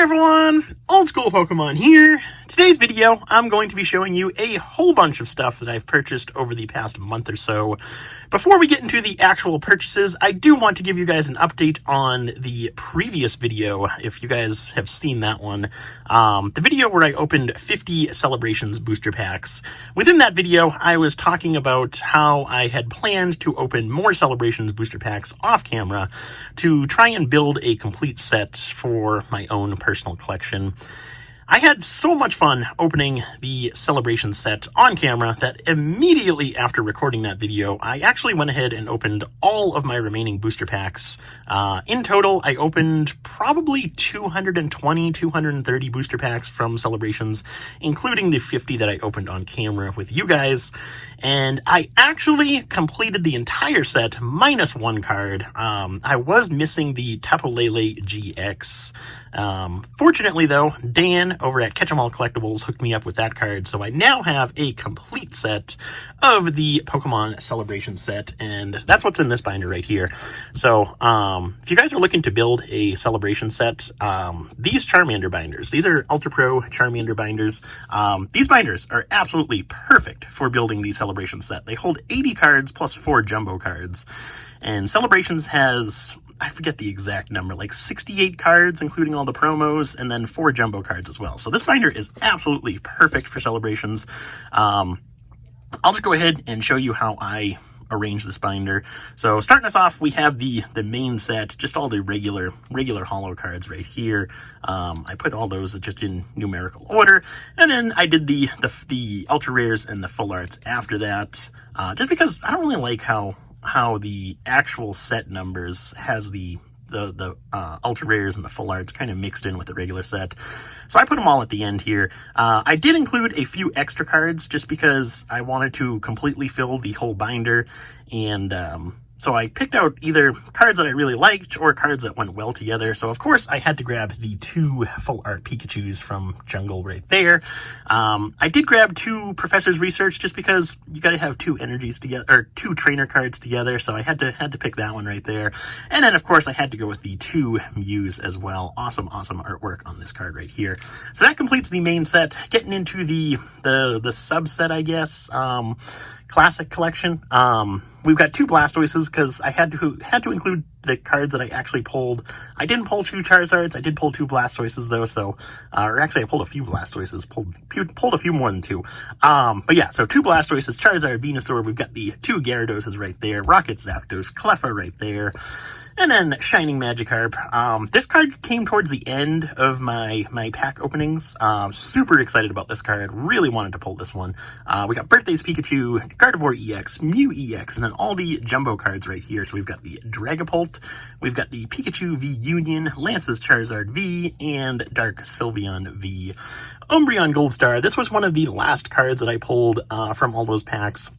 Hey everyone, Old School Pokemon here. Today's video, I'm going to be showing you a whole bunch of stuff that I've purchased over the past month or so. Before we get into the actual purchases, I do want to give you guys an update on the previous video, if you guys have seen that one. The video where I opened 50 Celebrations booster packs. Within that video, I was talking about how I had planned to open more Celebrations booster packs off camera to try and build a complete set for my own personal collection. I had so much fun opening the Celebration set on camera that immediately after recording that video, I actually went ahead and opened all of my remaining booster packs. In total, I opened probably 220, 230 booster packs from Celebrations, including the 50 that I opened on camera with you guys. And I actually completed the entire set minus one card. I was missing the Tapu Lele GX. Fortunately though, Dan over at Catch 'em All Collectibles hooked me up with that card, so I now have a complete set of the Pokemon Celebration set, and that's what's in this binder right here. So, if you guys are looking to build a Celebration set, these Charmander binders, these are Ultra Pro Charmander binders. These binders are absolutely perfect for building the Celebration set. They hold 80 cards plus 4 jumbo cards, and Celebrations has, I forget the exact number, like 68 cards, including all the promos, and then 4 jumbo cards as well. So this binder is absolutely perfect for Celebrations. I'll just go ahead and show you how I arrange this binder. So starting us off, we have the main set, just all the regular holo cards right here. I put all those just in numerical order, and then I did the ultra rares and the full arts after that, just because I don't really like how the actual set numbers has the ultra rares and the full arts kind of mixed in with the regular set. So I put them all at the end here. I did include a few extra cards just because I wanted to completely fill the whole binder, and so I picked out either cards that I really liked or cards that went well together. So of course I had to grab the 2 full art Pikachus from Jungle right there. I did grab 2 Professor's Research just because you gotta have 2 energies together, or 2 trainer cards together. So I had to pick that one right there. And then of course I had to go with the 2 Mews as well. Awesome artwork on this card right here. So that completes the main set. Getting into the subset, I guess. Classic collection. We've got 2 Blastoises because I had to include the cards that I actually pulled. I didn't pull 2 Charizards. I did pull 2 Blastoises though. So, or actually I pulled a few Blastoises. Pulled a few more than 2. But yeah, so 2 Blastoises, Charizard, Venusaur. We've got the 2 Gyarados right there. Rocket Zapdos, Cleffa right there. And then Shining Magikarp. This card came towards the end of my pack openings. Super excited about this card. Really wanted to pull this one. We got Birthday's Pikachu, Gardevoir EX, Mew EX, and then all the jumbo cards right here. So we've got the Dragapult, we've got the Pikachu V Union, Lance's Charizard V, and Dark Sylveon V. Umbreon Gold Star. This was one of the last cards that I pulled from all those packs.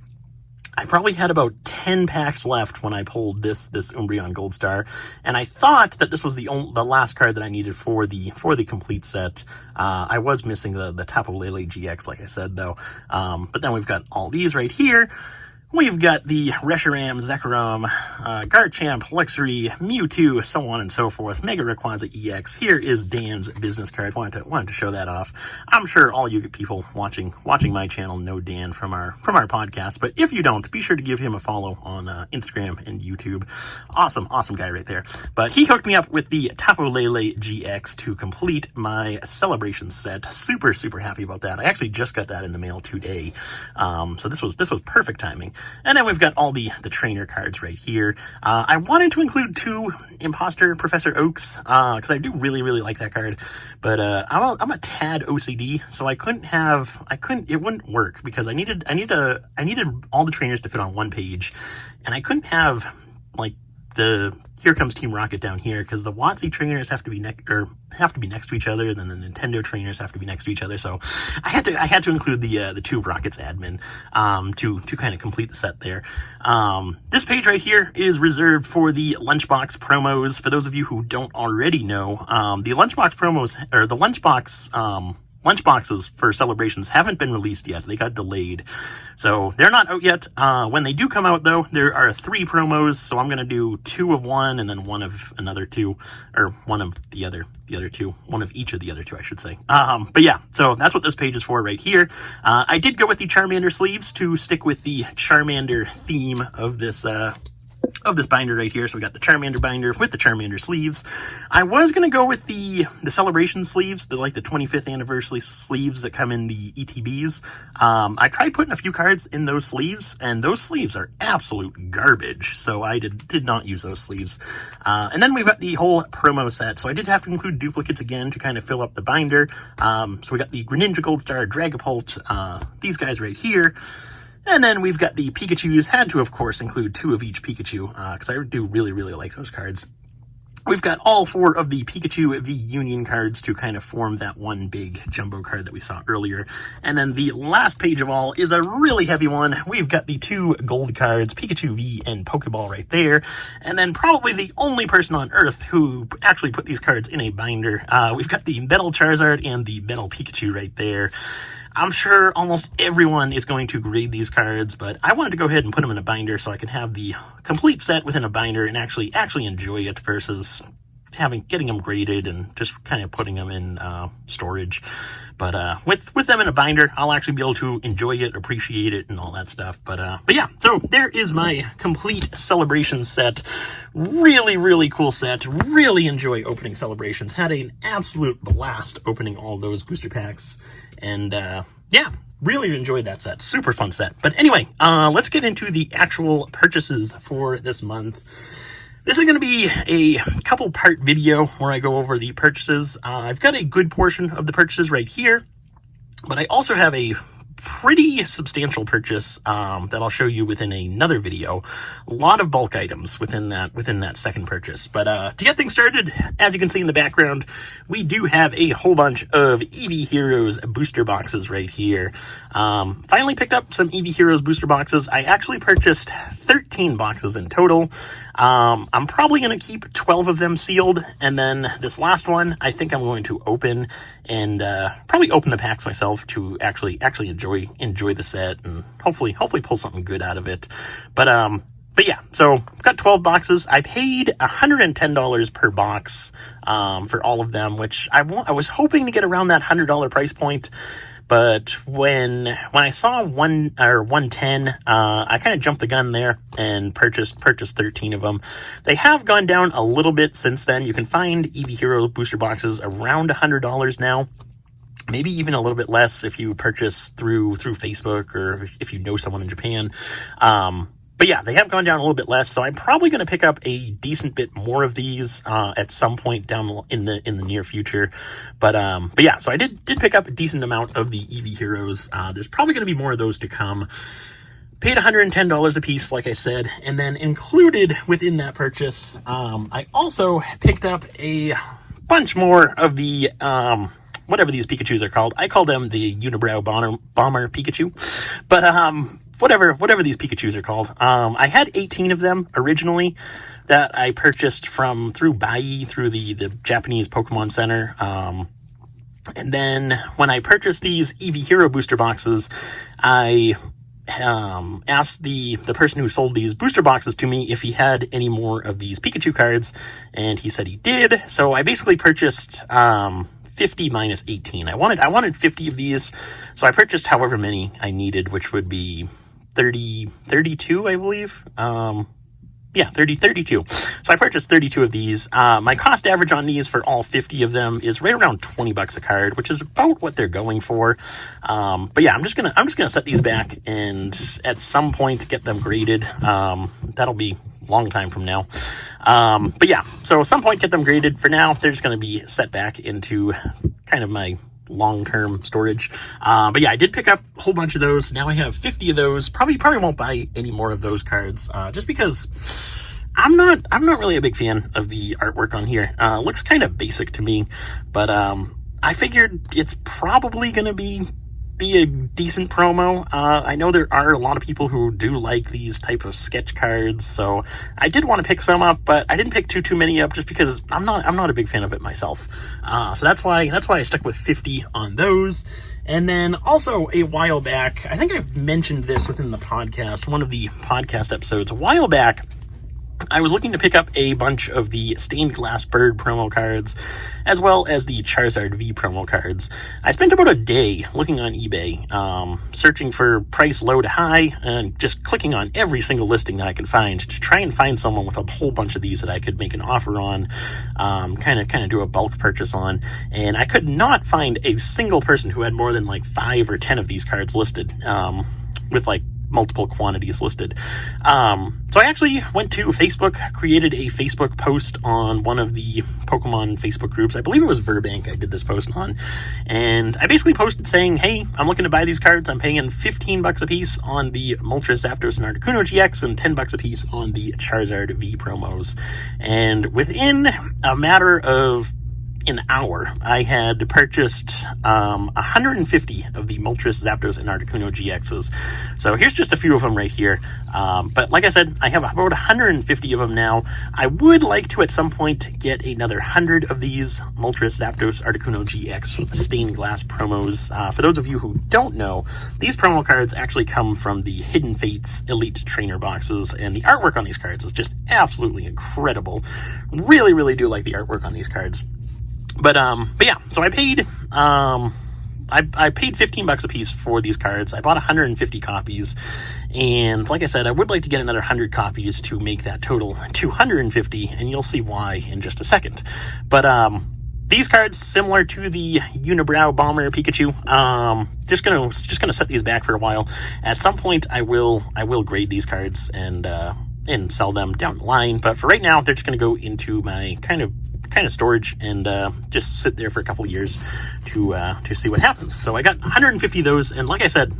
I probably had about 10 packs left when I pulled this Umbreon Gold Star, and I thought that this was the last card that I needed for the complete set. I was missing the Tapu Lele GX, like I said, though. But then we've got all these right here. We've got the Reshiram, Zekrom, Garchomp, Luxury, Mewtwo, so on and so forth. Mega Rayquaza EX. Here is Dan's business card. Wanted to show that off. I'm sure all you people watching my channel know Dan from our podcast, but if you don't, be sure to give him a follow on Instagram and YouTube. Awesome guy right there. But he hooked me up with the Tapu Lele GX to complete my Celebration set. Super happy about that. I actually just got that in the mail today. So this was perfect timing. And then we've got all the trainer cards right here. I wanted to include 2 Imposter Professor Oaks, because I do really like that card. But I'm a tad OCD, so it wouldn't work because I needed all the trainers to fit on one page, and I couldn't have like the Here Comes Team Rocket down here because the WotC trainers have to be next to each other, and then the Nintendo trainers have to be next to each other. So I had to include the 2 Rockets admin to kind of complete the set there. This page right here is reserved for the Lunchbox promos. For those of you who don't already know, the Lunchbox promos, or the Lunchbox lunch boxes for celebrations haven't been released yet. They got delayed, so they're not out yet. When they do come out, though, there are 3 promos, so I'm going to do 2 of one and then 1 of another 2, or 1 of the other 2, 1 of each of the other 2, I should say. But yeah, so that's what this page is for right here. I did go with the Charmander sleeves to stick with the Charmander theme of this binder right here. So we got the Charmander binder with the Charmander sleeves. I was going to go with the celebration sleeves, the 25th anniversary sleeves that come in the ETBs. I tried putting a few cards in those sleeves, and those sleeves are absolute garbage, so I did not use those sleeves. And then we've got the whole promo set, so I did have to include duplicates again to kind of fill up the binder. So we got the Greninja Gold Star, Dragapult, these guys right here. And then we've got the Pikachus. Had to, of course, include 2 of each Pikachu, because I do really, really like those cards. We've got all 4 of the Pikachu V Union cards to kind of form that one big jumbo card that we saw earlier. And then the last page of all is a really heavy one. We've got the 2 gold cards, Pikachu V and Pokeball right there. And then probably the only person on Earth who actually put these cards in a binder. We've got the Metal Charizard and the Metal Pikachu right there. I'm sure almost everyone is going to grade these cards, but I wanted to go ahead and put them in a binder so I can have the complete set within a binder and actually enjoy it versus getting them graded and just kind of putting them in storage. But with them in a binder, I'll actually be able to enjoy it, appreciate it, and all that stuff. But yeah, so there is my complete celebration set. Really, really cool set. Really enjoy opening celebrations. Had an absolute blast opening all those booster packs. And yeah, really enjoyed that set. Super fun set. But anyway, let's get into the actual purchases for this month. This is going to be a couple-part video where I go over the purchases. I've got a good portion of the purchases right here, but I also have a pretty substantial purchase that I'll show you within another video. A lot of bulk items within that second purchase. But to get things started, as you can see in the background, we do have a whole bunch of Eevee Heroes booster boxes right here. Finally picked up some Eevee Heroes booster boxes. I actually purchased 13 boxes in total. I'm probably going to keep 12 of them sealed, and then this last one I think I'm going to open and probably open the packs myself to actually enjoy the set and hopefully pull something good out of it. But yeah, so I've got 12 boxes. I paid $110 per box for all of them, which I was hoping to get around that $100 price point. But when I saw 110, I kind of jumped the gun there and purchased 13 of them. They have gone down a little bit since then. You can find Eevee Hero booster boxes around $100 now. Maybe even a little bit less if you purchase through Facebook or if you know someone in Japan. But yeah, they have gone down a little bit less, so I'm probably going to pick up a decent bit more of these at some point down in the near future. But yeah, so I did pick up a decent amount of the Eevee Heroes. There's probably going to be more of those to come. Paid $110 a piece, like I said, and then included within that purchase, I also picked up a bunch more of the whatever these Pikachus are called. I call them the Unibrow Bomber Pikachu, but whatever these Pikachus are called. I had 18 of them originally that I purchased through Bai, through the Japanese Pokemon Center. And then when I purchased these Eevee Hero booster boxes, I asked the person who sold these booster boxes to me if he had any more of these Pikachu cards, and he said he did. So I basically purchased 50 minus 18. I wanted 50 of these, so I purchased however many I needed, which would be 32, I believe. Yeah, 32. So I purchased 32 of these. My cost average on these for all 50 of them is right around $20 a card, which is about what they're going for. But yeah, I'm just gonna set these back and at some point get them graded. That'll be a long time from now. But yeah, so at some point get them graded. For now, they're just gonna be set back into kind of my long-term storage. But yeah, I did pick up a whole bunch of those. Now I have 50 of those. Probably won't buy any more of those cards, just because I'm not really a big fan of the artwork on here. It looks kind of basic to me, but I figured it's probably gonna be be a decent promo. I know there are a lot of people who do like these type of sketch cards, so I did want to pick some up, but I didn't pick too many up just because I'm not a big fan of it myself. So that's why I stuck with 50 on those. And then also a while back, I think I've mentioned this within the podcast, one of the podcast episodes, a while back, I was looking to pick up a bunch of the Stained Glass Bird promo cards, as well as the Charizard V promo cards. I spent about a day looking on eBay, searching for price low to high, and just clicking on every single listing that I could find to try and find someone with a whole bunch of these that I could make an offer on, kind of do a bulk purchase on. And I could not find a single person who had more than like 5 or 10 of these cards listed, with like multiple quantities listed. So I actually went to Facebook, created a Facebook post on one of the Pokemon Facebook groups. I believe it was Verbank I did this post on. And I basically posted saying, hey, I'm looking to buy these cards. I'm paying $15 a piece on the Moltres, Zapdos, and Articuno GX, and $10 a piece on the Charizard V promos. And within a matter of an hour, I had purchased 150 of the Moltres, Zapdos, and Articuno GXs. So here's just a few of them right here. But like I said, I have about 150 of them now. I would like to at some point get another 100 of these Moltres, Zapdos, Articuno GX Stained Glass promos. For those of you who don't know, these promo cards actually come from the Hidden Fates Elite Trainer boxes, and the artwork on these cards is just absolutely incredible. Really, really do like the artwork on these cards. But yeah, so I paid I paid $15 a piece for these cards. I bought 150 copies, and like I said, I would like to get another 100 copies to make that total 250, and you'll see why in just a second. But these cards, similar to the Unibrow Bomber Pikachu, just gonna set these back for a while. At some point, I will grade these cards and sell them down the line. But for right now, they're just gonna go into my kind of storage and just sit there for a couple years to see what happens. So I got 150 of those, and like I said,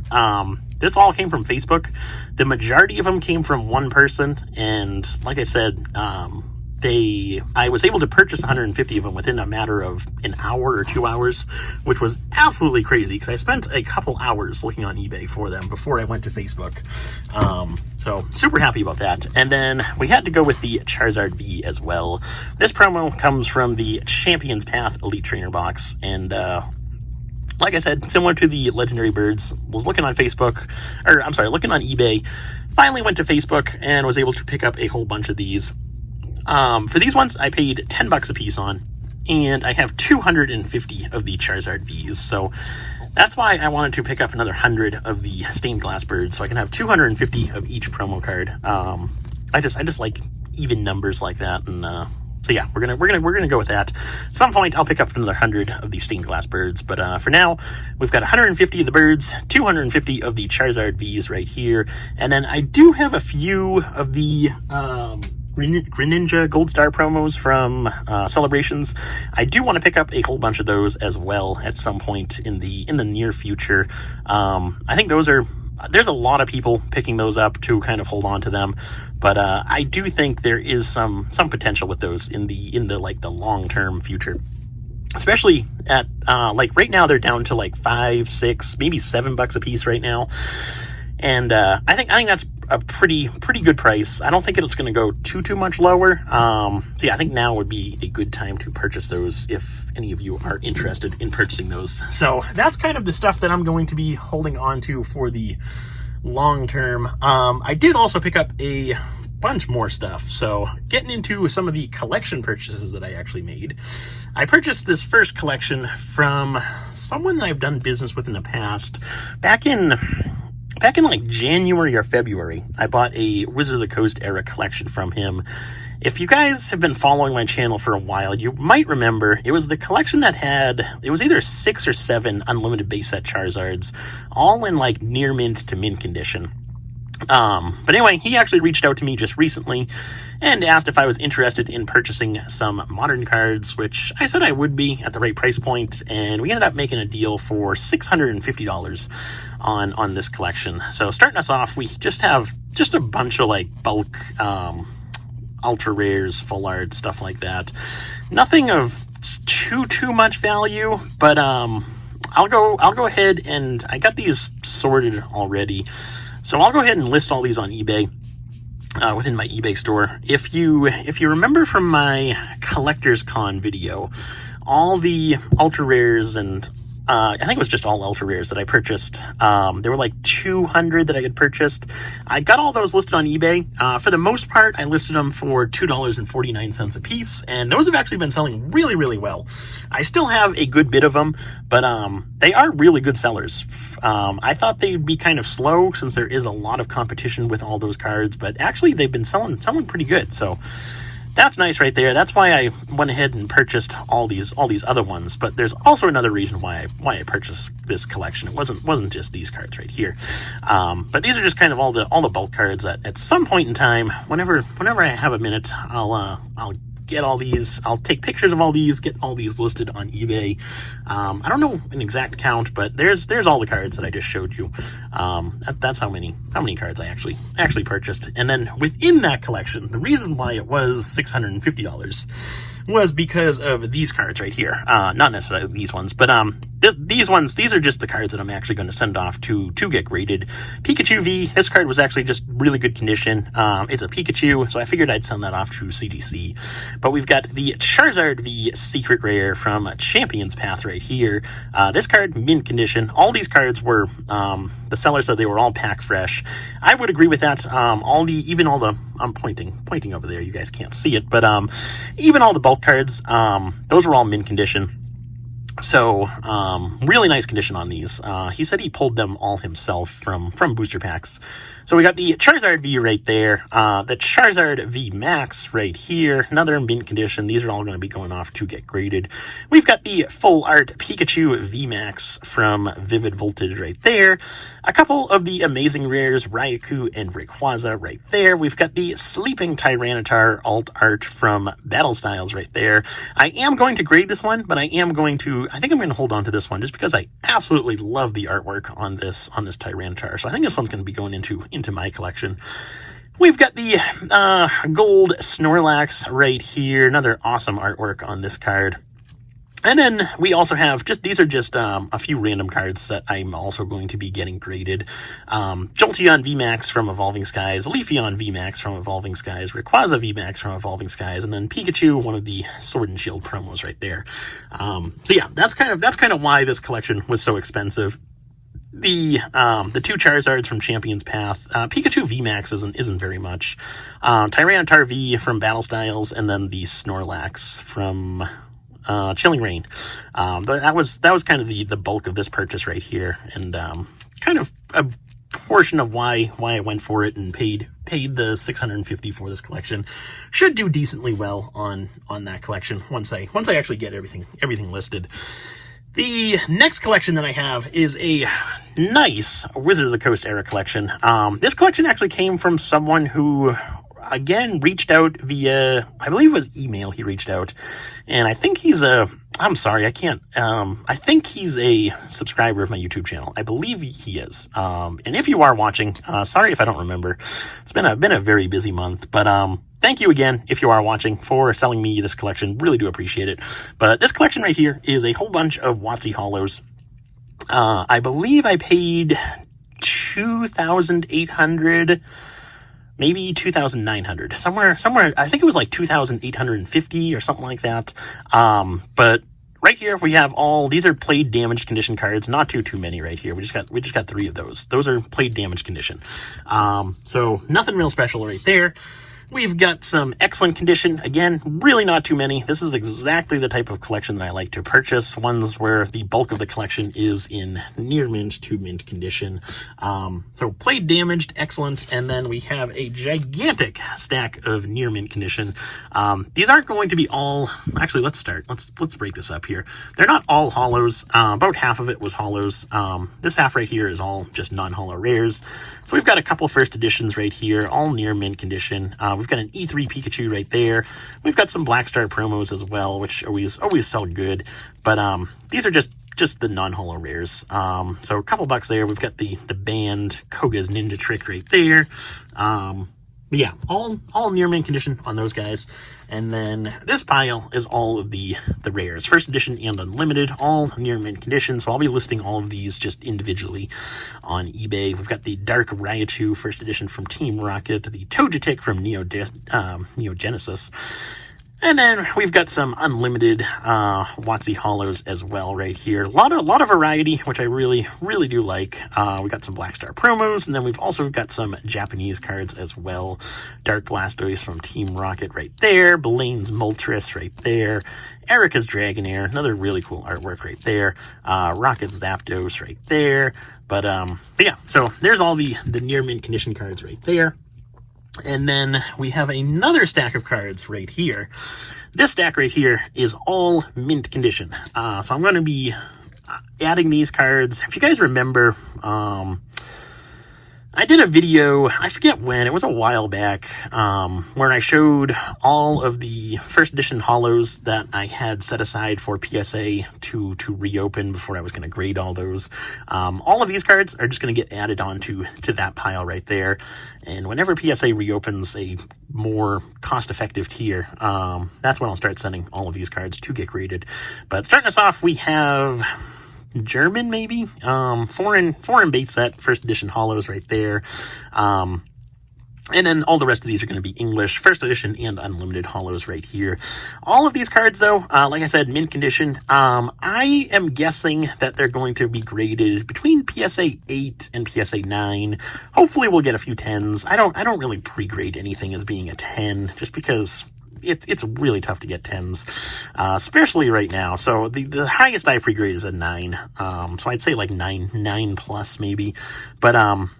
this all came from Facebook. The majority of them came from one person, and like I said, I was able to purchase 150 of them within a matter of an hour or 2 hours, which was absolutely crazy because I spent a couple hours looking on eBay for them before I went to Facebook. So super happy about that. And then we had to go with the Charizard V as well. This promo comes from the Champions Path Elite Trainer box, and like I said, similar to the Legendary Birds, was looking on Facebook, or I'm sorry, looking on eBay, finally went to Facebook and was able to pick up a whole bunch of these. For these ones, I paid $10 a piece on, and I have 250 of the Charizard Vs, so that's why I wanted to pick up another 100 of the Stained Glass Birds, so I can have 250 of each promo card. I just like even numbers like that, and so yeah, we're gonna go with that. At some point, I'll pick up another 100 of the Stained Glass Birds, but for now, we've got 150 of the Birds, 250 of the Charizard Vs right here, and then I do have a few of the Greninja Gold Star promos from Celebrations. I do want to pick up a whole bunch of those as well at some point in the near future. I think there's a lot of people picking those up to kind of hold on to them, but I do think there is some potential with those in the like the long-term future. Especially at like right now they're down to like $5, $6, maybe $7 a piece right now. And I think that's a pretty good price. I don't think it's going to go too much lower. So yeah, I think now would be a good time to purchase those if any of you are interested in purchasing those. So that's kind of the stuff that I'm going to be holding on to for the long term. I did also pick up a bunch more stuff. So getting into some of the collection purchases that I actually made. I purchased this first collection from someone I've done business with in the past. Back in like January or February, I bought a Wizard of the Coast era collection from him. If you guys have been following my channel for a while, you might remember it was the collection that it was either 6 or 7 unlimited base set Charizards, all in like near mint to mint condition. But anyway, he actually reached out to me just recently and asked if I was interested in purchasing some modern cards, which I said I would be at the right price point, and we ended up making a deal for $650 on this collection. So starting us off, we just have a bunch of like bulk ultra rares, full art, stuff like that. Nothing of too much value, but I'll go ahead and I got these sorted already. So I'll go ahead and list all these on eBay. Within my eBay store. If you remember from my Collector's Con video, all the ultra rares and I think it was just all ultra rares that I purchased. There were like 200 that I had purchased. I got all those listed on eBay. For the most part, I listed them for $2.49 a piece, and those have actually been selling really, really well. I still have a good bit of them, but they are really good sellers. I thought they'd be kind of slow since there is a lot of competition with all those cards, but actually they've been selling pretty good. So that's nice right there. That's why I went ahead and purchased all these other ones. But there's also another reason why I purchased this collection. It wasn't just these cards right here. But these are just kind of all the bulk cards that at some point in time, whenever I have a minute, I'll get all these. I'll take pictures of all these, get all these listed on eBay. I don't know an exact count, but there's all the cards that I just showed you. That's how many cards I actually purchased. And then within that collection, the reason why it was $650 was because of these cards right here. Not necessarily these ones, but these are just the cards that I'm actually going to send off to get graded. Pikachu V, this card was actually just really good condition. It's a Pikachu, so I figured I'd send that off to CDC. But we've got the Charizard V Secret Rare from Champions Path right here. This card, mint condition. All these cards were, the seller said they were all pack fresh. I would agree with that. I'm pointing over there, you guys can't see it, but even all the bulk cards, those were all mint condition. So, really nice condition on these. He said he pulled them all himself from booster packs. So we got the Charizard V right there, the Charizard V Max right here, another mint condition. These are all going to be going off to get graded. We've got the full art Pikachu V Max from Vivid Voltage right there. A couple of the amazing rares, Raikou and Rayquaza right there. We've got the Sleeping Tyranitar alt art from Battle Styles right there. I am going to grade this one, but I think I'm going to hold on to this one just because I absolutely love the artwork on this Tyranitar. So I think this one's going to be going into my collection. We've got the gold Snorlax right here. Another awesome artwork on this card. And then we also have these are just a few random cards that I'm also going to be getting graded. Jolteon VMAX from Evolving Skies, Leafeon VMAX from Evolving Skies, Rayquaza VMAX from Evolving Skies, and then Pikachu, one of the Sword and Shield promos right there. So yeah, that's kind of why this collection was so expensive. The two Charizards from Champions Path, Pikachu VMAX isn't very much. Tyranitar V from Battle Styles, and then the Snorlax from Chilling Reign. But that was kind of the bulk of this purchase right here, and kind of a portion of why I went for it and paid the $650 for this collection. Should do decently well on that collection once I actually get everything listed. The next collection that I have is a nice Wizard of the Coast era collection. This collection actually came from someone who, again, reached out via, I believe it was email he reached out. And I think he's I think he's a subscriber of my YouTube channel. I believe he is. And if you are watching, sorry if I don't remember. It's been a very busy month, but thank you again, if you are watching, for selling me this collection. Really do appreciate it. But this collection right here is a whole bunch of WotC Hollows. I believe I paid $2,800, maybe $2,900. Somewhere, I think it was like $2,850 or something like that. But right here we have these are played damage condition cards, not too many right here. We just got 3 of those. Those are played damage condition. So nothing real special right there. We've got some excellent condition. Again, really not too many. This is exactly the type of collection that I like to purchase. Ones where the bulk of the collection is in near mint to mint condition. So played damaged, excellent. And then we have a gigantic stack of near mint condition. These aren't going to be all, actually let's break this up here. They're not all hollows. About half of it was hollows. This half right here is all just non-hollow rares. So we've got a couple first editions right here, all near mint condition. We've got an E3 Pikachu right there. We've got some Black Star promos as well, which always sell good. But these are just the non-holo rares. So a couple bucks there. We've got the banned Koga's Ninja Trick right there. yeah, all near mint condition on those guys. And then this pile is all of the rares, first edition and unlimited, all near mint condition. So I'll be listing all of these just individually on eBay. We've got the Dark Raichu first edition from Team Rocket, the Togetic from Neo Genesis. And then we've got some unlimited WotC Hollows as well right here. A lot of variety, which I really do like. We got some Black Star promos, and then we've also got some Japanese cards as well. Dark Blastoise from Team Rocket right there. Blaine's Moltres right there. Erica's Dragonair, another really cool artwork right there. Rocket Zapdos right there. But yeah, so there's all the near mint condition cards right there. And then we have another stack of cards right here. This stack right here is all mint condition. So I'm going to be adding these cards. If you guys remember, I did a video, I forget when, it was a while back, where I showed all of the first edition hollows that I had set aside for PSA to reopen before I was going to grade all those. All of these cards are just going to get added onto that pile right there. And whenever PSA reopens a more cost-effective tier, that's when I'll start sending all of these cards to get graded. But starting us off, we have German, maybe, foreign base set, first edition hollows right there. And then all the rest of these are going to be English, first edition, and unlimited hollows right here. All of these cards, though, like I said, mint condition. I am guessing that they're going to be graded between PSA 8 and PSA 9. Hopefully we'll get a few 10s. I don't really pre-grade anything as being a 10, just because it's really tough to get 10s, especially right now. So the highest I pre-grade is a 9. So I'd say like 9 plus maybe. But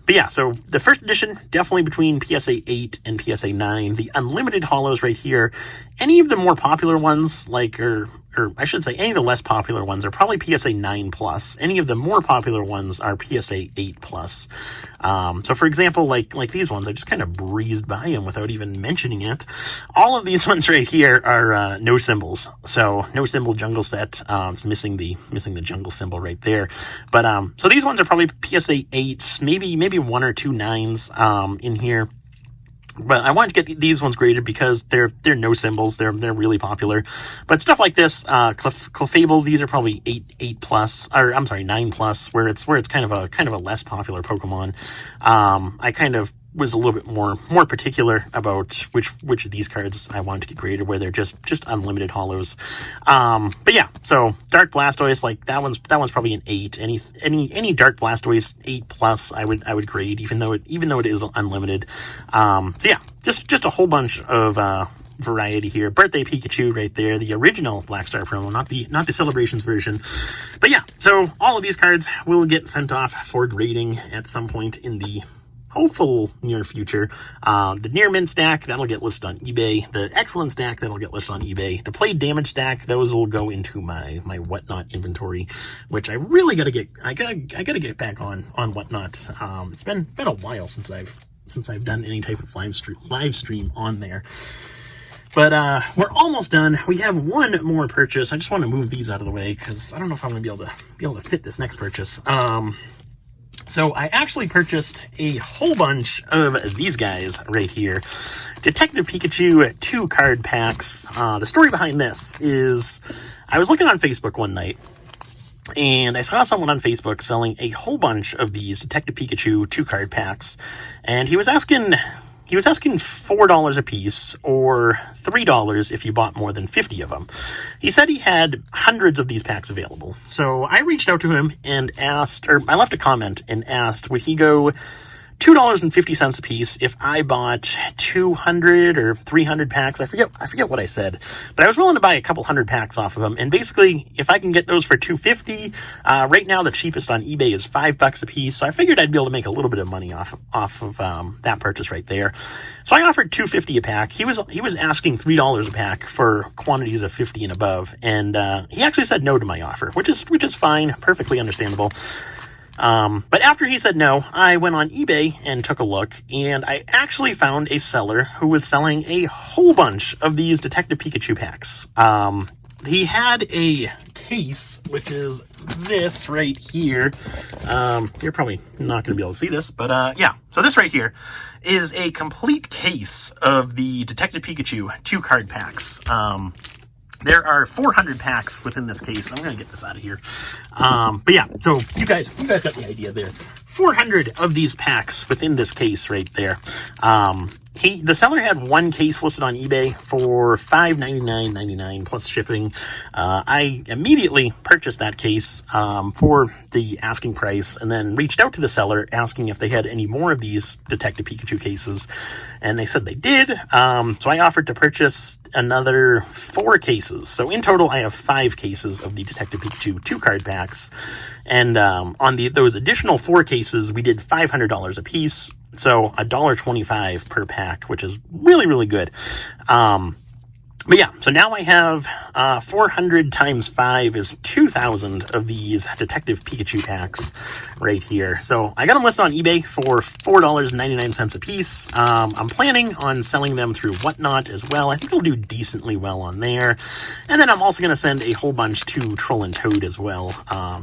yeah, so the first edition, definitely between PSA 8 and PSA 9. The unlimited hollows right here, any of the more popular ones, like, or I should say any of the less popular ones are probably PSA 9 plus. Any of the more popular ones are PSA 8 plus. So for example, like these ones, I just kind of breezed by them without even mentioning it. All of these ones right here are no symbols. So no symbol jungle set. It's missing the jungle symbol right there. But so these ones are probably PSA 8s, maybe 1 or 2 9s in here. But I wanted to get these ones graded because they're no symbols. They're really popular. But stuff like this, Clefable, these are probably 8 plus, or I'm sorry, 9 plus, where it's kind of a less popular Pokemon. I kind of was a little bit more particular about which of these cards I wanted to get graded, where they're just unlimited hollows. But yeah, so Dark Blastoise, like that one's probably an 8. Any Dark Blastoise 8 plus I would grade, even though it is unlimited. So yeah, just a whole bunch of variety here. Birthday Pikachu right there, the original Black Star promo, not the Celebrations version. But yeah, so all of these cards will get sent off for grading at some point in the hopeful near future. The near mint stack, that'll get listed on eBay. The excellent stack, that'll get listed on eBay. The played damage stack, those will go into my Whatnot inventory, which I really gotta get back on Whatnot. It's been a while since I've done any type of live stream on there. But we're almost done. We have one more purchase. I just want to move these out of the way because I don't know if I'm going to be able to fit this next purchase. So I actually purchased a whole bunch of these guys right here. Detective Pikachu 2 card packs. The story behind this is I was looking on Facebook one night, and I saw someone on Facebook selling a whole bunch of these Detective Pikachu 2 card packs, and he was asking $4 a piece or $3 if you bought more than 50 of them. He said he had hundreds of these packs available. So I reached out to him and asked, or I left a comment and asked, would he go $2.50 a piece if I bought 200 or 300 packs. I forget what I said, but I was willing to buy a couple hundred packs off of them. And basically, if I can get those for $2.50, right now the cheapest on eBay is $5 a piece. So I figured I'd be able to make a little bit of money off of that purchase right there. So I offered $2.50 a pack. He was asking $3 a pack for quantities of 50 and above, and he actually said no to my offer, which is fine, perfectly understandable. But after he said no, I went on eBay and took a look, and I actually found a seller who was selling a whole bunch of these Detective Pikachu packs. he had a case, which is this right here. You're probably not going to be able to see this, but yeah. So this right here is a complete case of the Detective Pikachu 2-card packs. There are 400 packs within this case. I'm going to get this out of here. But yeah, so you guys got the idea there. 400 of these packs within this case right there. The seller had one case listed on eBay for $5.99.99 plus shipping. I immediately purchased that case for the asking price, and then reached out to the seller asking if they had any more of these Detective Pikachu cases, and they said they did. So I offered to purchase another 4 cases. So in total, I have 5 cases of the Detective Pikachu 2-card packs, and on those additional 4 cases, we did $500 a piece. So $1.25 per pack, which is really, really good. But yeah, so now I have 400 times 5 is 2,000 of these Detective Pikachu packs right here. So I got them listed on eBay for $4.99 a piece. I'm planning on selling them through Whatnot as well. I think they'll do decently well on there. And then I'm also going to send a whole bunch to Troll and Toad as well,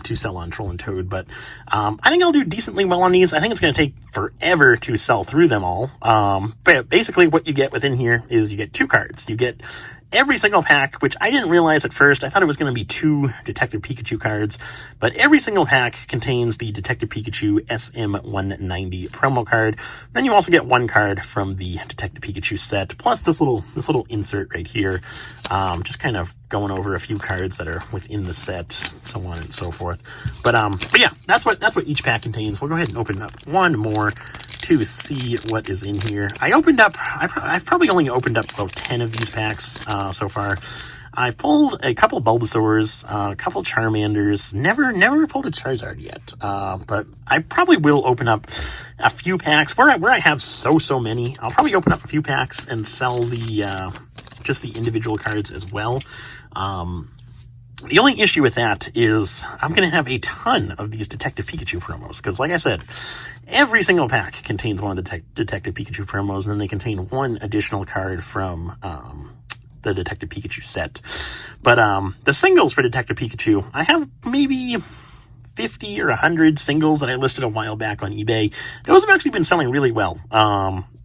to sell on Troll and Toad. But I think I'll do decently well on these. I think it's going to take forever to sell through them all. But basically what you get within here is you get 2 cards. You get every single pack, which I didn't realize at first. I thought it was going to be 2 Detective Pikachu cards, but every single pack contains the Detective Pikachu SM190 promo card. Then you also get 1 card from the Detective Pikachu set, plus this little insert right here, just kind of going over a few cards that are within the set, so on and so forth. But yeah, that's what each pack contains. We'll go ahead and open up one more to see what is in here. I've probably only opened up about 10 of these packs so far. I pulled a couple Bulbasaurs, a couple Charmanders, never pulled a Charizard yet, but I probably will open up a few packs where I have so many. I'll probably open up a few packs and sell the just the individual cards as well. The only issue with that is I'm going to have a ton of these Detective Pikachu promos, because like I said, every single pack contains one of the Detective Pikachu promos, and then they contain 1 additional card from the Detective Pikachu set. But the singles for Detective Pikachu, I have maybe 50 or 100 singles that I listed a while back on eBay. Those have actually been selling really well.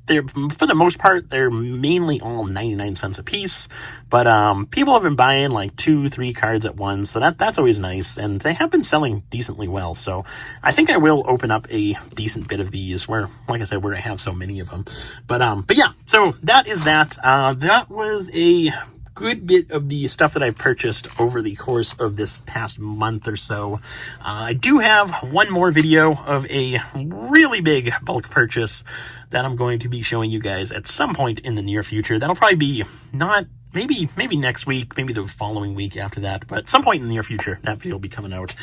For the most part, they're mainly all 99 cents a piece, but people have been buying like 2-3 cards at once, so that's always nice, and they have been selling decently well. So I think I will open up a decent bit of these where, like I said, where I have so many of them. But yeah, so that is that. That was a good bit of the stuff that I've purchased over the course of this past month or so. I do have one more video of a really big bulk purchase that I'm going to be showing you guys at some point in the near future. That'll probably be maybe next week, maybe the following week after that, but some point in the near future, that video will be coming out.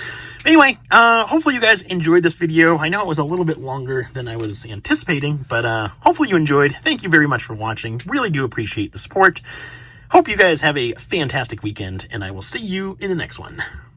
Anyway, hopefully you guys enjoyed this video. I know it was a little bit longer than I was anticipating, but hopefully you enjoyed. Thank you very much for watching. Really do appreciate the support. Hope you guys have a fantastic weekend, and I will see you in the next one.